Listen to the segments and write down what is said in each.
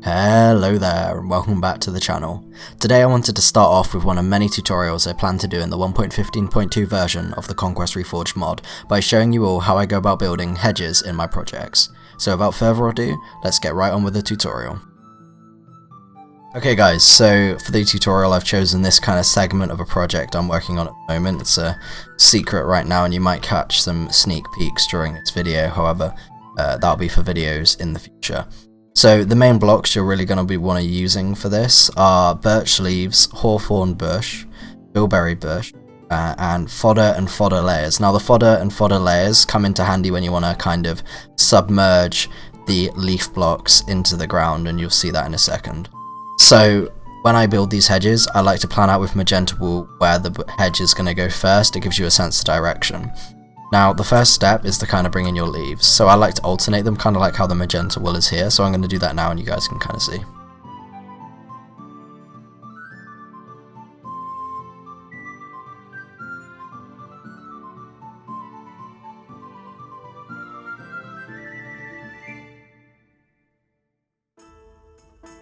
Hello there and welcome back to the channel. Today I wanted to start off with one of many tutorials I plan to do in the 1.15.2 version of the Conquest Reforged mod by showing you all how I go about building hedges in my projects. So without further ado, let's get right on with the tutorial. Okay guys, so for the tutorial I've chosen this kind of segment of a project I'm working on at the moment. It's a secret right now and you might catch some sneak peeks during this video, however that'll be for videos in the future. So the main blocks you're really going to be using for this are birch leaves, hawthorn bush, bilberry bush, and fodder layers. Now the fodder and fodder layers come into handy when you want to kind of submerge the leaf blocks into the ground, and you'll see that in a second. So when I build these hedges, I like to plan out with magenta wool where the hedge is going to go first. It gives you a sense of direction. Now the first step is to kind of bring in your leaves, so I like to alternate them, kind of like how the magenta wool is here, so I'm going to do that now and you guys can kind of see.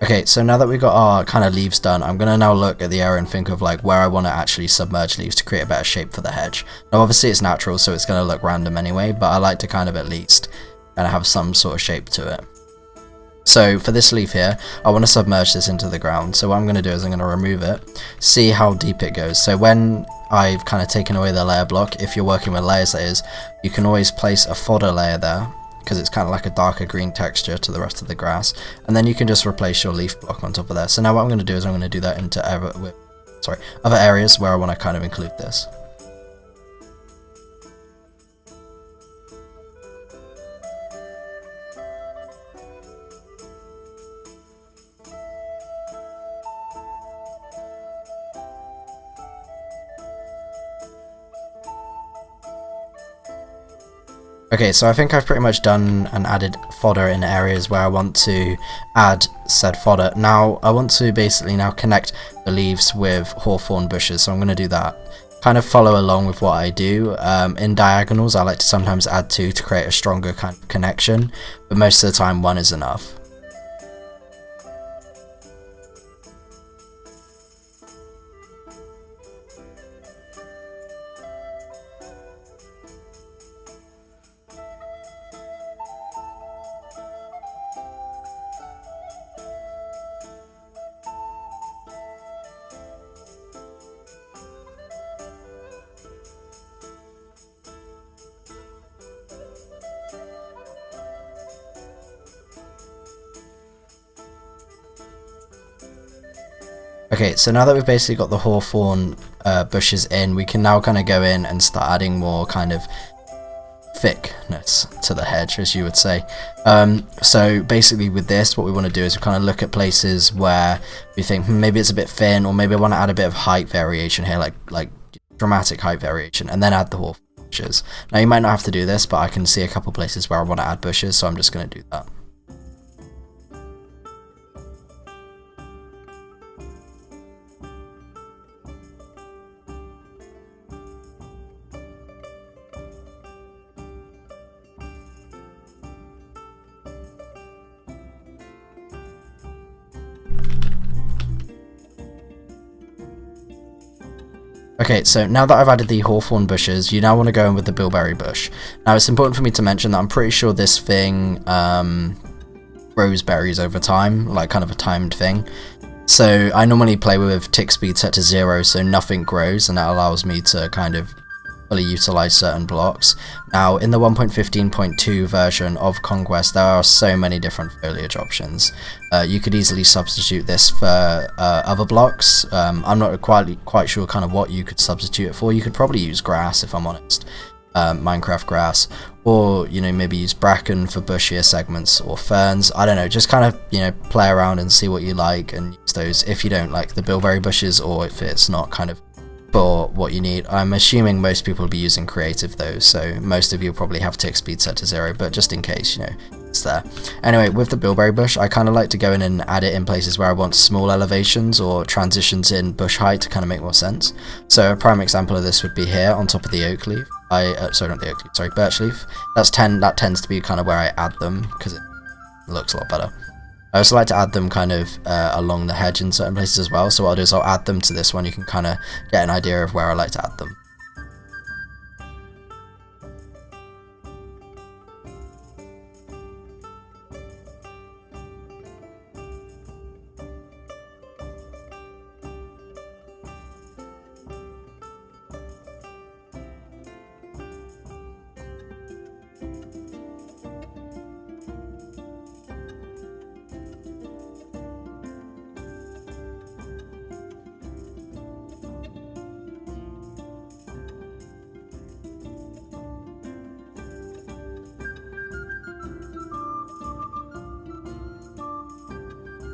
Okay, so now that we've got our kind of leaves done, I'm going to now look at the area and think of like where I want to actually submerge leaves to create a better shape for the hedge. Now obviously it's natural, so it's going to look random anyway, but I like to kind of at least kind of have some sort of shape to it. So for this leaf here, I want to submerge this into the ground, so what I'm going to do is I'm going to remove it, see how deep it goes. So when I've kind of taken away the layer block, if you're working with layers that is, you can always place a fodder layer there, because it's kind of like a darker green texture to the rest of the grass, and then you can just replace your leaf block on top of there. So now what I'm going to do is I'm going to do that into other areas where I want to kind of include this. Okay, so I think I've pretty much done and added fodder in areas where I want to add said fodder. Now I want to basically now connect the leaves with hawthorn bushes, so I'm going to do that. Kind of follow along with what I do. In diagonals I like to sometimes add two to create a stronger kind of connection, but most of the time one is enough. Okay, so now that we've basically got the hawthorn bushes in, we can now kind of go in and start adding more kind of thickness to the hedge, as you would say. So basically with this, what we want to do is we kind of look at places where we think maybe it's a bit thin, or maybe I want to add a bit of height variation here, like dramatic height variation, and then add the hawthorn bushes. Now you might not have to do this, but I can see a couple places where I want to add bushes, so I'm just going to do that. Okay, so now that I've added the hawthorn bushes, you now want to go in with the bilberry bush. Now it's important for me to mention that I'm pretty sure this thing grows berries over time, like kind of a timed thing. So I normally play with tick speed set to 0, so nothing grows, and that allows me to kind of fully utilize certain blocks. Now in the 1.15.2 version of Conquest, there are so many different foliage options. You could easily substitute this for other blocks. I'm not quite sure kind of what you could substitute it for. You could probably use grass, if I'm honest, Minecraft grass, or maybe use bracken for bushier segments, or ferns. I don't know, just kind of play around and see what you like and use those if you don't like the bilberry bushes, or if it's not kind of for what you need. I'm assuming most people will be using creative though, so most of you will probably have tick speed set to 0, but just in case, it's there. Anyway, with the bilberry bush, I kind of like to go in and add it in places where I want small elevations or transitions in bush height to kind of make more sense. So a prime example of this would be here on top of the oak leaf. Sorry, not the oak leaf, sorry, birch leaf. That tends to be kind of where I add them because it looks a lot better. I also like to add them kind of along the hedge in certain places as well, so what I'll do is I'll add them to this one. You can kind of get an idea of where I like to add them.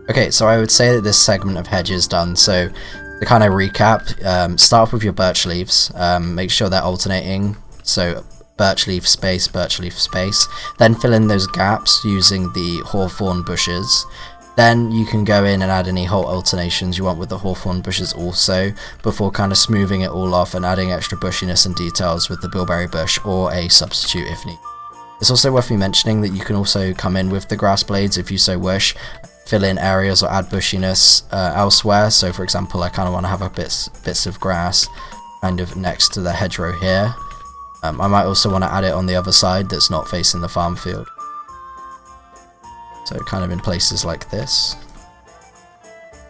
Okay, so I would say that this segment of hedge is done. So to kind of recap, start off with your birch leaves, make sure they're alternating, so birch leaf space, then fill in those gaps using the hawthorn bushes. Then you can go in and add any whole alternations you want with the hawthorn bushes also, before kind of smoothing it all off and adding extra bushiness and details with the bilberry bush or a substitute if needed. It's also worth me mentioning that you can also come in with the grass blades if you so wish, fill in areas or add bushiness elsewhere. So for example, I kind of want to have a bits of grass kind of next to the hedgerow here. I might also want to add it on the other side that's not facing the farm field. So kind of in places like this,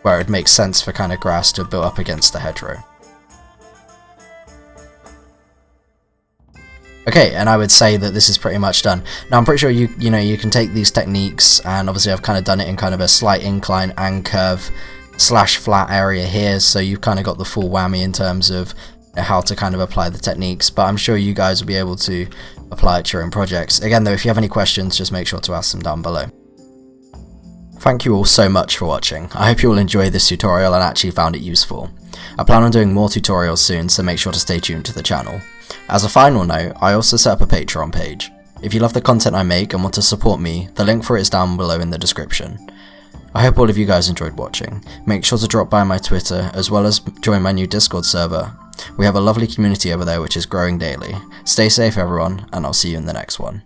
where it makes sense for kind of grass to build up against the hedgerow. Okay, and I would say that this is pretty much done. Now I'm pretty sure you can take these techniques, and obviously I've kind of done it in kind of a slight incline and curve / flat area here, so you've kind of got the full whammy in terms of how to kind of apply the techniques, but I'm sure you guys will be able to apply it to your own projects. Again though, if you have any questions, just make sure to ask them down below. Thank you all so much for watching. I hope you all enjoyed this tutorial and actually found it useful. I plan on doing more tutorials soon, so make sure to stay tuned to the channel. As a final note, I also set up a Patreon page. If you love the content I make and want to support me, the link for it is down below in the description. I hope all of you guys enjoyed watching. Make sure to drop by my Twitter, as well as join my new Discord server. We have a lovely community over there which is growing daily. Stay safe everyone, and I'll see you in the next one.